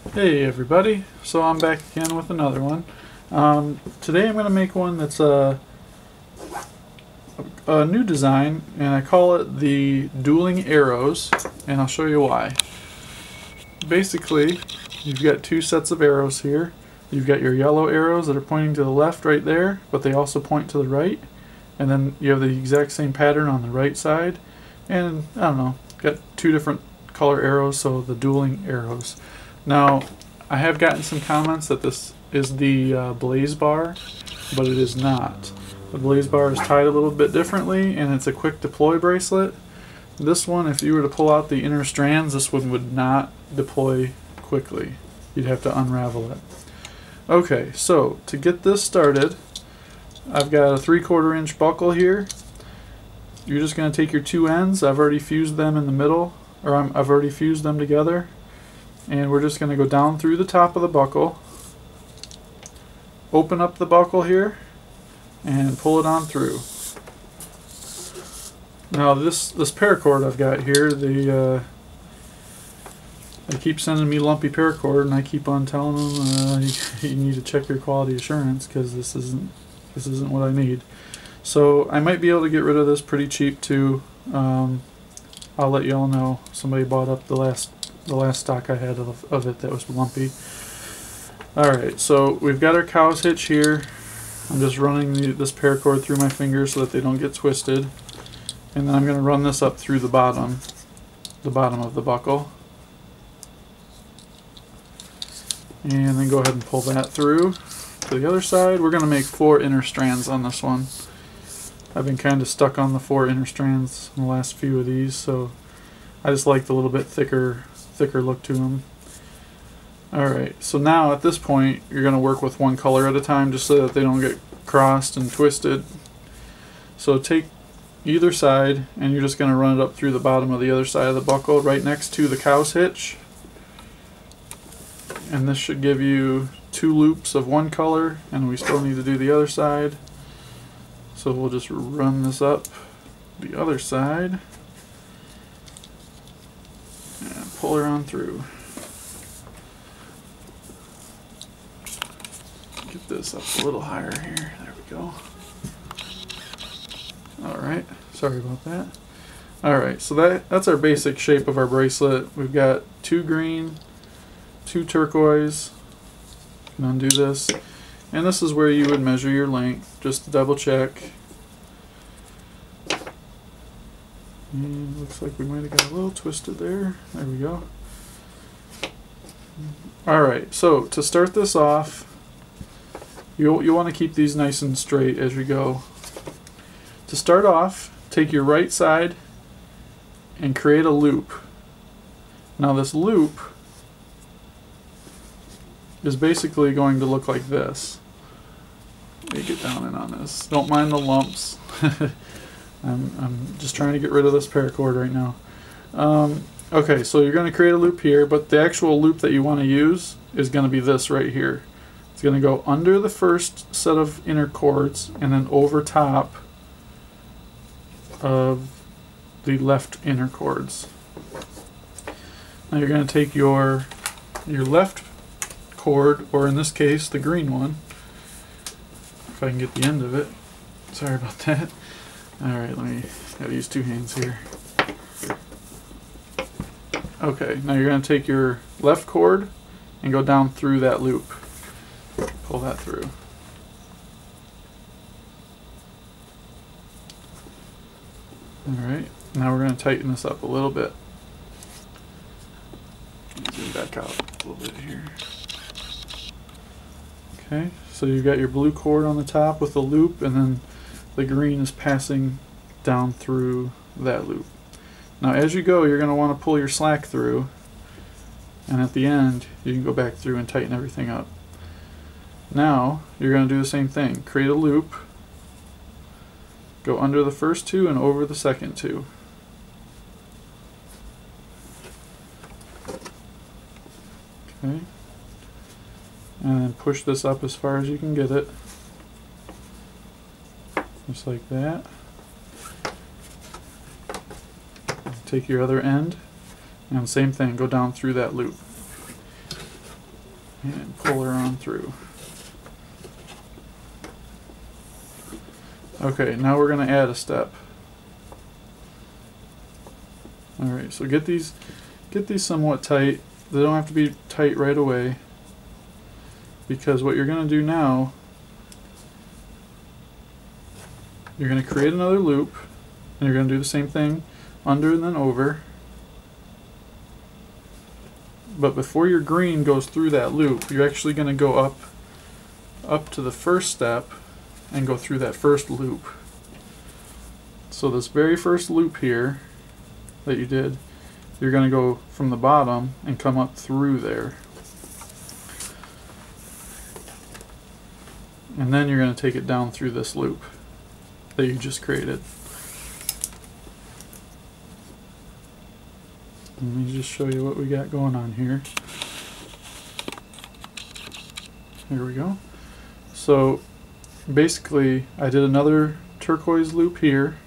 Hey everybody, so I'm back again with another one. Today I'm going to make one that's a new design, and I call it the dueling arrows, and I'll show you why. Basically, you've got two sets of arrows here. You've got your yellow arrows that are pointing to the left right there, but they also point to the right. And then you have the exact same pattern on the right side. And I don't know, got two different color arrows, so the dueling arrows. Now, I have gotten some comments that this is the blaze bar, but it is not. The blaze bar is tied a little bit differently, and it's a quick deploy bracelet. This one, if you were to pull out the inner strands, this one would not deploy quickly. You'd have to unravel it. Okay, so to get this started, I've got a 3/4 inch buckle here. You're just going to take your two ends. I've already fused them in the middle, or I've already fused them together. And we're just going to go down through the top of the buckle, open up the buckle here, and pull it on through. Now this paracord I've got here, they keep sending me lumpy paracord, and I keep on telling them you need to check your quality assurance because this isn't what I need. So I might be able to get rid of this pretty cheap too. I'll let y'all know. Somebody bought up the last stock I had of it that was lumpy. Alright, so we've got our cow's hitch here. I'm just running this paracord through my fingers so that they don't get twisted. And then I'm going to run this up through the bottom of the buckle. And then go ahead and pull that through to the other side. We're going to make 4 inner strands on this one. I've been kind of stuck on the 4 inner strands in the last few of these, so I just like the little bit thicker look to them. Alright, so now at this point you're going to work with one color at a time just so that they don't get crossed and twisted. So take either side and you're just going to run it up through the bottom of the other side of the buckle right next to the cow's hitch. And this should give you 2 loops of one color, and we still need to do the other side. So we'll just run this up the other side and pull her on through. Get this up a little higher here. There we go. Alright, sorry about that. Alright, so that's our basic shape of our bracelet. We've got 2 green, 2 turquoise. You can undo this. And this is where you would measure your length, just to double check. And looks like we might have got a little twisted there. There we go. Alright, so to start this off, you want to keep these nice and straight as you go. To start off, take your right side and create a loop. Now this loop is basically going to look like this. Let me get down in on this. Don't mind the lumps. I'm just trying to get rid of this paracord right now. Okay, so you're going to create a loop here, but the actual loop that you want to use is going to be this right here. It's going to go under the first set of inner cords and then over top of the left inner cords. Now you're going to take your left cord, or in this case the green one, if I can get the end of it. Sorry about that. Alright, gotta use 2 hands here. Okay, now you're going to take your left cord and go down through that loop. Pull that through. Alright, now we're going to tighten this up a little bit. Zoom back out a little bit here. Okay, so you've got your blue cord on the top with the loop, and then the green is passing down through that loop. Now as you go, you're going to want to pull your slack through, and at the end you can go back through and tighten everything up. Now you're going to do the same thing. Create a loop, go under the first 2 and over the second 2. Okay, and then push this up as far as you can get it, just like that. Take your other end and same thing, go down through that loop. and pull her on through. Okay, now we're going to add a step. Alright, so get these somewhat tight. They don't have to be tight right away, because what you're going to do now, you're going to create another loop, and you're going to do the same thing under and then over. But before your green goes through that loop, you're actually going to go up to the first step and go through that first loop. So this very first loop here that you did, you're going to go from the bottom and come up through there. And then you're going to take it down through this loop that you just created. Let me just show you what we got going on here. Here we go. So basically I did another turquoise loop here,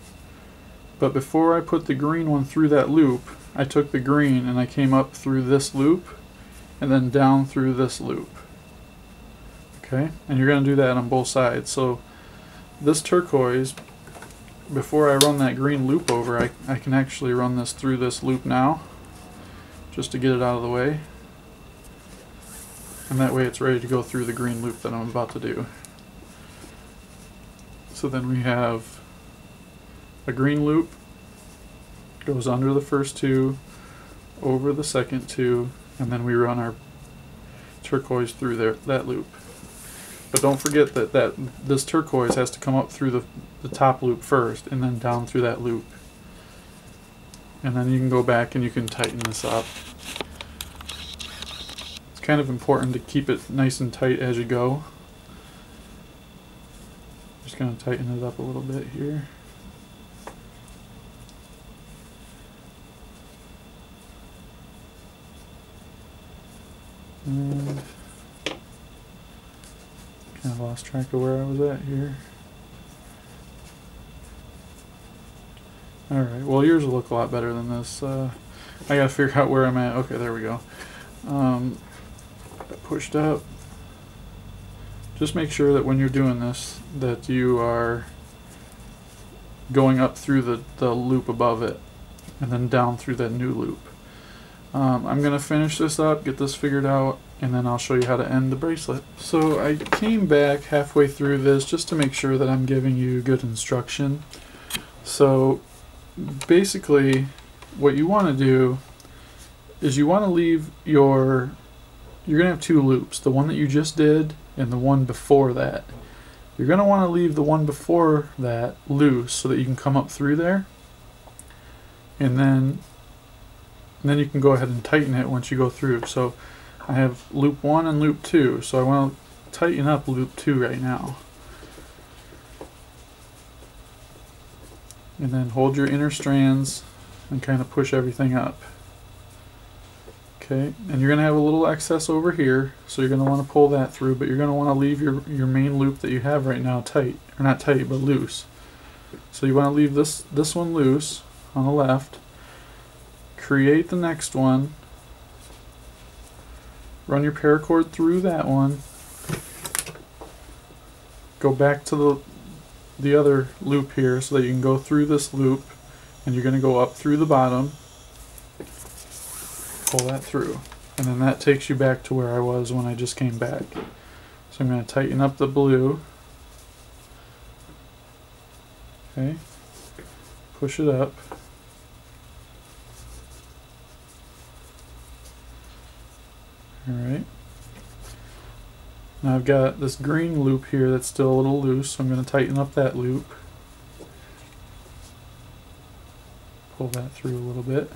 but before I put the green one through that loop, I took the green and I came up through this loop and then down through this loop. Okay, and you're going to do that on both sides. So this turquoise, before I run that green loop over, I can actually run this through this loop now, just to get it out of the way. And that way it's ready to go through the green loop that I'm about to do. So then we have a green loop, goes under the first two, over the second two, and then we run our turquoise through that loop. But don't forget that this turquoise has to come up through the top loop first and then down through that loop. And then you can go back and you can tighten this up. It's kind of important to keep it nice and tight as you go. Just going to tighten it up a little bit here. And kind of lost track of where I was at here. Alright, well yours will look a lot better than this. I gotta figure out where I'm at. Okay, there we go. Pushed up. Just make sure that when you're doing this, that you are going up through the loop above it, and then down through that new loop. I'm gonna finish this up, get this figured out, and then I'll show you how to end the bracelet. So I came back halfway through this just to make sure that I'm giving you good instruction. So basically what you want to do is you want to leave you're going to have two loops, the one that you just did and the one before that. You're going to want to leave the one before that loose so that you can come up through there, and then you can go ahead and tighten it once you go through. So I have loop 1 and loop 2, so I want to tighten up loop 2 right now. And then hold your inner strands and kind of push everything up. Okay, and you're going to have a little excess over here, so you're going to want to pull that through, but you're going to want to leave your main loop that you have right now tight, or not tight, but loose. So you want to leave this one loose on the left, create the next one, run your paracord through that one, go back to the other loop here so that you can go through this loop, and you're going to go up through the bottom, pull that through, and then that takes you back to where I was when I just came back. So I'm going to tighten up the blue, okay, push it up, alright. Now I've got this green loop here that's still a little loose, so I'm going to tighten up that loop. Pull that through a little bit.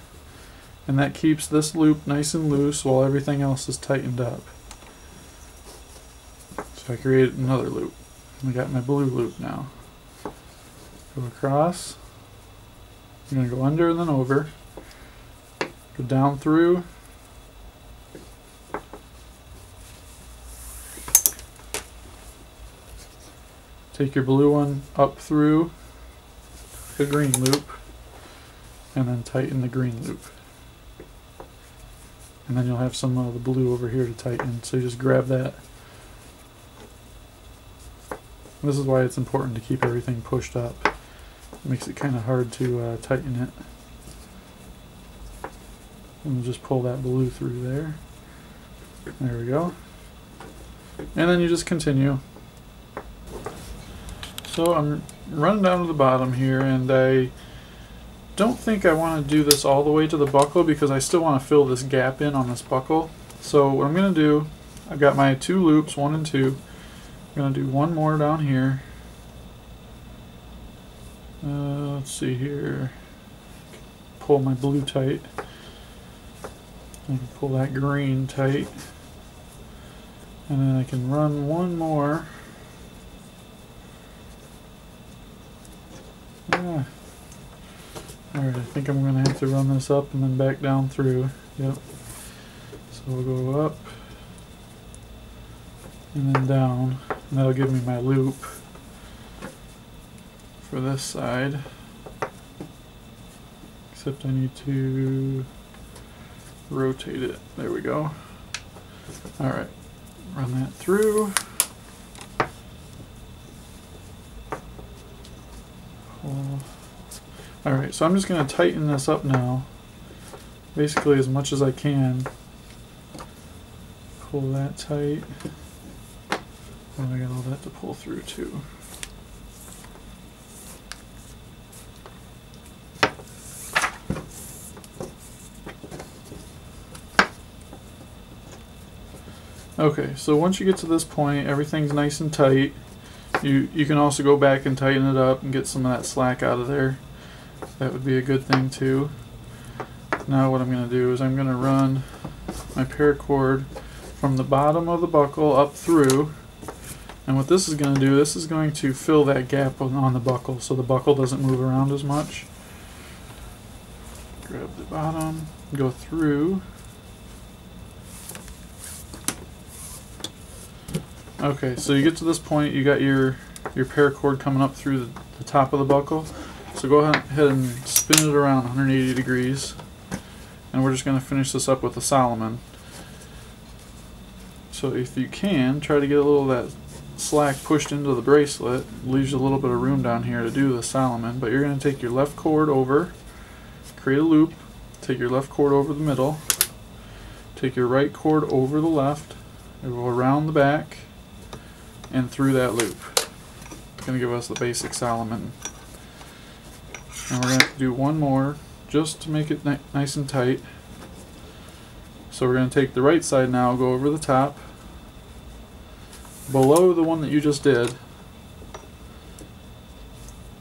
And that keeps this loop nice and loose while everything else is tightened up. So I created another loop. I got my blue loop now. Go across. I'm going to go under and then over. Go down through. Take your blue one up through the green loop and then tighten the green loop. and then you'll have some of the blue over here to tighten. So you just grab that. This is why it's important to keep everything pushed up. It makes it kind of hard to tighten it. And we'll just pull that blue through there. There we go. And then you just continue. So I'm running down to the bottom here, and I don't think I want to do this all the way to the buckle because I still want to fill this gap in on this buckle. So what I'm going to do, I've got my 2 loops, 1 and 2. I'm going to do one more down here. Let's see here. Pull my blue tight. I can pull that green tight. And then I can run one more. Yeah. Alright, I think I'm going to have to run this up and then back down through. Yep. So we'll go up and then down. And that'll give me my loop for this side. Except I need to rotate it. There we go. Alright. Run that through. Alright, so I'm just going to tighten this up now. Basically as much as I can. Pull that tight. And I got all that to pull through too. Okay, so once you get to this point, everything's nice and tight. You can also go back and tighten it up and get some of that slack out of there. That would be a good thing too. Now what I'm going to do is I'm going to run my paracord from the bottom of the buckle up through. And what this is going to do, this is going to fill that gap on the buckle so the buckle doesn't move around as much. Grab the bottom, go through. Okay, so you get to this point, you got your paracord coming up through the top of the buckle. So go ahead and spin it around 180 degrees. And we're just going to finish this up with a Solomon. So if you can, try to get a little of that slack pushed into the bracelet. It leaves you a little bit of room down here to do the Solomon. But you're going to take your left cord over, create a loop, take your left cord over the middle, take your right cord over the left, and go around the back and through that loop. It's going to give us the basic Solomon. And we're going to do one more just to make it nice and tight. So we're going to take the right side now, go over the top, below the one that you just did.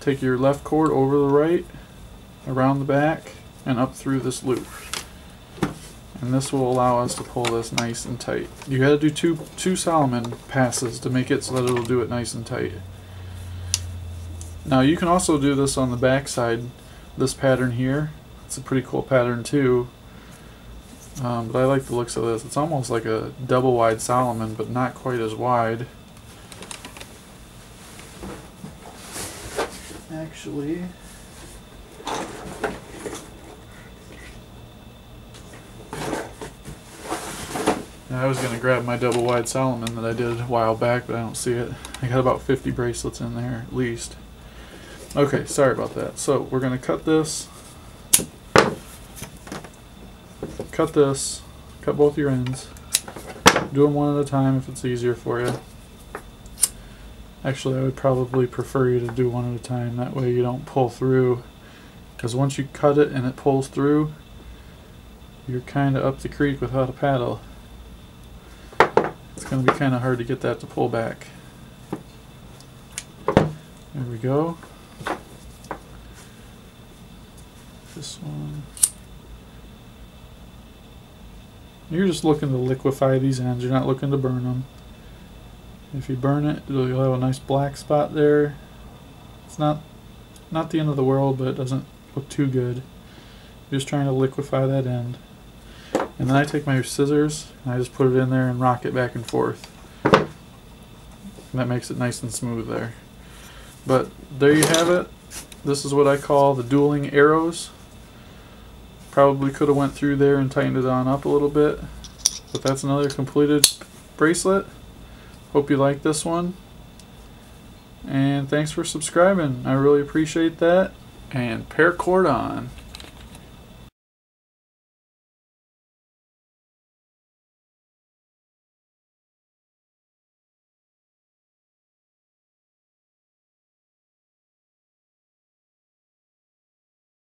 Take your left cord over the right, around the back, and up through this loop. And this will allow us to pull this nice and tight. You got to do two Solomon passes to make it so that it'll do it nice and tight. Now you can also do this on the back side, this pattern here. It's a pretty cool pattern too. But I like the looks of this. It's almost like a double wide Solomon, but not quite as wide. Actually, I was going to grab my double wide Solomon that I did a while back, but I don't see it. I got about 50 bracelets in there at least. Okay, sorry about that. So we're going to cut this, cut both your ends. Do them one at a time if it's easier for you. Actually, I would probably prefer you to do one at a time. That way you don't pull through. Because once you cut it and it pulls through, you're kind of up the creek without a paddle. It's going to be kind of hard to get that to pull back. There we go. This one. You're just looking to liquefy these ends. You're not looking to burn them. If you burn it, you'll have a nice black spot there. It's not the end of the world, but it doesn't look too good. You're just trying to liquefy that end. And then I take my scissors and I just put it in there and rock it back and forth. And that makes it nice and smooth there. But there you have it. This is what I call the dueling arrows. Probably could have went through there and tightened it on up a little bit. But that's another completed bracelet. Hope you like this one. And thanks for subscribing. I really appreciate that. And paracord on.